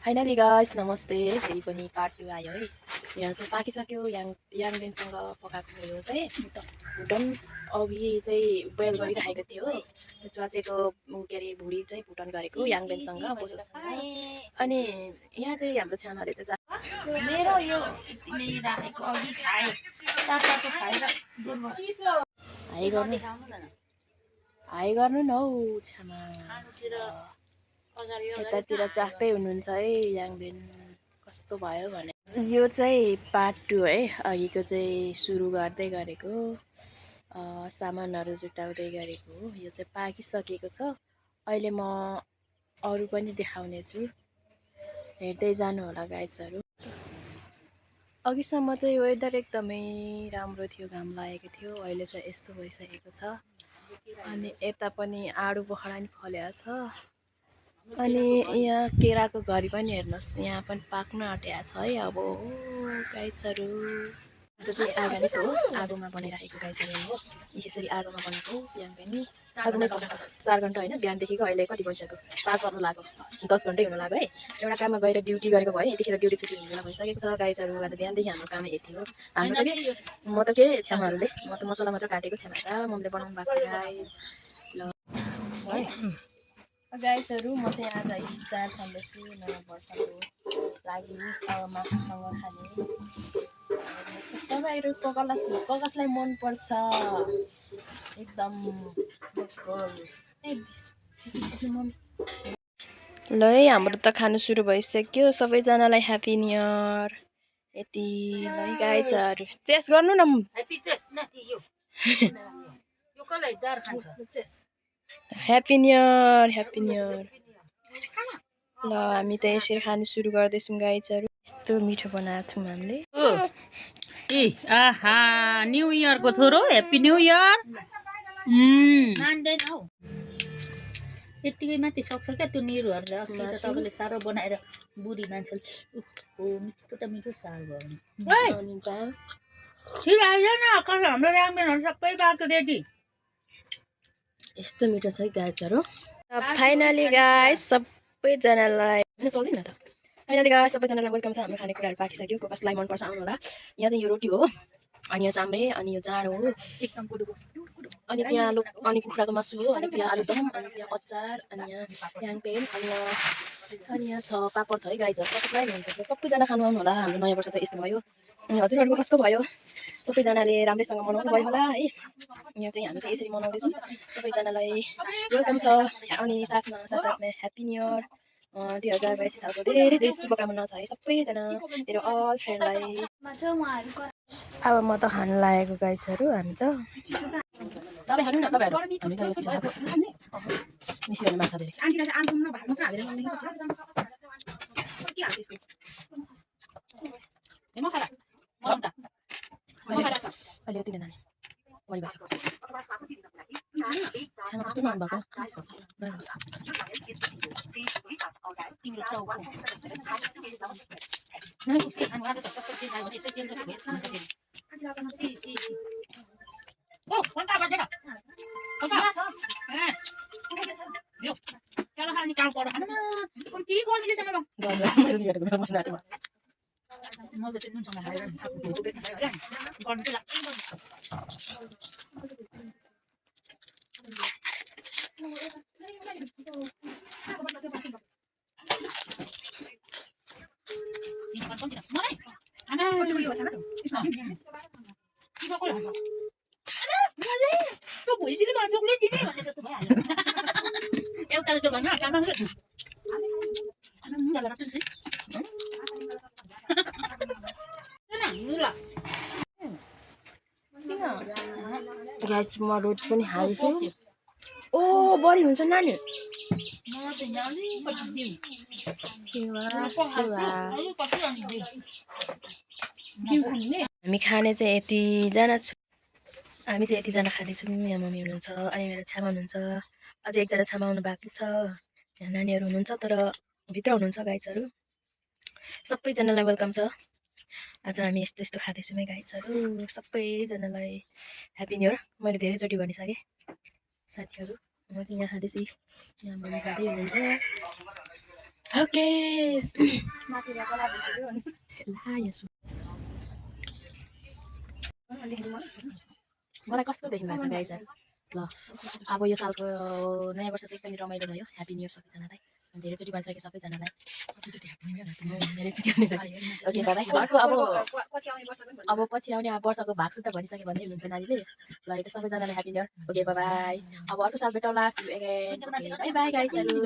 Finally guys नमस्ते फेरि पनि पार्ट 2 आयो है। यहाँ चाहिँ पाकिसक्यो याङबेनसँग पकाएको यो चाहिँ भुटन अघि चाहिँ बोइल गरिराखेको थियो। त्यो च्वाचेको के अरे भुडी चाहिँ भुटन गरेको याङबेनसँग बोसोसँग। अनि यहाँ चाहिँ हाम्रो छ्यामाले चाहिँ मेरो यो यति नै राखेको अघि खाए तातो खाएर हाई गर्नु न हौ छ्यामा। यतातिर चाख्दै हुनुहुन्छ है याङबेन कस्तो भयो भने। यो चाहिँ पार्ट 2 है। अघिको चाहिँ सुरु गर्दै गरेको सामानहरू जुटाउँदै गरेको हो। यो चाहिँ पाकिसकेको छ। अहिले म अरू पनि देखाउने छु, हेर्दै जानु होला गाइजहरू। अघिसम्म चाहिँ वेदर एकदमै राम्रो थियो, घाम लागेको थियो। अहिले चाहिँ यस्तो भइसकेको छ। अनि यता पनि आडु बखडा नि फलेको छ। अनि यहाँ केराको घरी पनि हेर्नुहोस्, यहाँ पनि पाक्न आँटेको छ है। अब गाइजहरू आज चाहिँ अर्ग्यानिक हो, आगोमा बनाइराखेको गाइजहरू हो। यसरी आगोमा बनाएको याङबेन आगोमा पकाएको 4 घन्टा होइन, बिहानदेखिको अहिले कति भइसक्यो 5 बज्नु लाग्यो, 10 घन्टै हुनु लाग्यो है। एउटा काममा गएर ड्युटी गरेको भए यतिखेर ड्युटी छुट्टी हुने बेला भइसकेको छ गाइजहरू। आज बिहानदेखि हाम्रो काम यति हो। हाम्रो त के म त के छ्यामाहरूले म त मसला मात्र काटेको, छ्यामा त मम्मीले बनाउनु भएको गाइज। ल है गाइजहरू, म चाहिँ आज चाड छान्दैछु नयाँ वर्षको लागि। अब मासुसँग खाने तपाईँहरू कगसलाई मनपर्छ एकदम ल है। हाम्रो त खानु सुरु भइसक्यो। सबैजनालाई ह्याप्पी न्यु इयर। यति ल गाइजहरू चेस गर्नु न। ह्याप्पी चेस न यो यो कसलाई जार खान्छ chess. Happy new year, happy new year. ल हामी त यसरी खानु सुरु गर्दैछौँ गाइजहरू। यस्तो मिठो बनाएको छौँ हामीले। ए आहा न्यू इयरको छोरो ह्याप्पी न्यू इयर। मान्दैन हौ, यतिकै माथि सक्छ क्या त्यो निरुहरूले। अस्ति त तपाईँले साह्रो बनाएर बुढी मान्छेले मिठो त मिठो साग भयो भने ठिक आइदैन। कसै हाम्रो रामबेनहरू सबै बाँको रेडी। यस्तो मिठो छ है गाइजहरू। फाइनली गाइस सबैजनालाई चल्दैन त। फाइनली गाइस सबैजनालाई वेलकम छ। हाम्रो खानेकुराहरू पाकिसक्यो। कसलाई मनपर्छ आउनु होला। यहाँ चाहिँ यो रोटी हो, अनि यो चाम्रे, अनि यो जाँड हो, एकदम गुडुगु अनि त्यहाँ अनि कुखुराको मासु हो, अनि त्यहाँ आलुदम, अनि त्यहाँ अचार, अनि यहाँ याङबेन, अनि यहाँ छ पापड छ है गाइजहरू। कसलाई मनपर्छ सबैजना खानु आउनु होला। हाम्रो नयाँ वर्ष चाहिँ यस्तो भयो। अनि हजुरहरूको कस्तो भयो? सबैजनाले राम्रैसँग मनाउनु भयो होला है। यहाँ चाहिँ हामी चाहिँ यसरी मनाउँदैछौँ। सबैजनालाई वेलकम छ। अनि साथमा ह्याप्पी न्यु इयर 2082 सालको धेरै धेरै शुभकामना छ है सबैजना मेरो अल फ्रेन्डलाई। अब म त खान लागेको गाइजहरू। हामी त तपाईँ खानु न, तपाईँहरू हामी त यो चिज खाएको मिसियो भने मान्छ धेरै। अहिले यति बेला बढी भइसक्यो। छ्यामा कस्तो नहुनु भएको। गाइस म रोटी पनि हाल्छु। ओ बढी हुन्छ नानी। हामी खाने चाहिँ यतिजना छु। हामी चाहिँ यतिजना खाँदैछौँ। यहाँ मम्मी हुनुहुन्छ, अनि मेरो छ्यामा हुनुहुन्छ, अझै एकजना छ्यामा आउनु बाँकी छ। यहाँ नानीहरू हुनुहुन्छ तर भित्र हुनुहुन्छ गाइजहरू। सबैजनालाई वेलकम छ। आज हामी यस्तो यस्तो खाँदैछौँ है गाइजहरू। सबैजनालाई ह्याप्पी न्यु इयर। मैले धेरैचोटि भनिसकेँ साथीहरू। म चाहिँ यहाँ खाँदैछु, यहाँ मम्मी खाँदै हुनुहुन्छ। ओके माथिबाट कला भइसक्यो अनि मलाई कस्तो देख्नु भएको छ गाइजहरू ल अब यो सालको नयाँ वर्ष चाहिँ एकदमै रमाइलो भयो ह्याप्पी न्यू इयर सबैजनालाई अनि धेरैचोटि भनिसकेँ सबैजनालाई धेरैचोटि भनिसकेँ ओके बाई अर्को पछि आउने वर्ष पनि अब पछि आउने वर्षको भागसुत्ता भनिसकेँ भन्दै हुनुहुन्छ नानीले ल यो त सबैजनालाई happy new year okay by अब अर्को साल भेटौँला बाई बाई गाइजहरू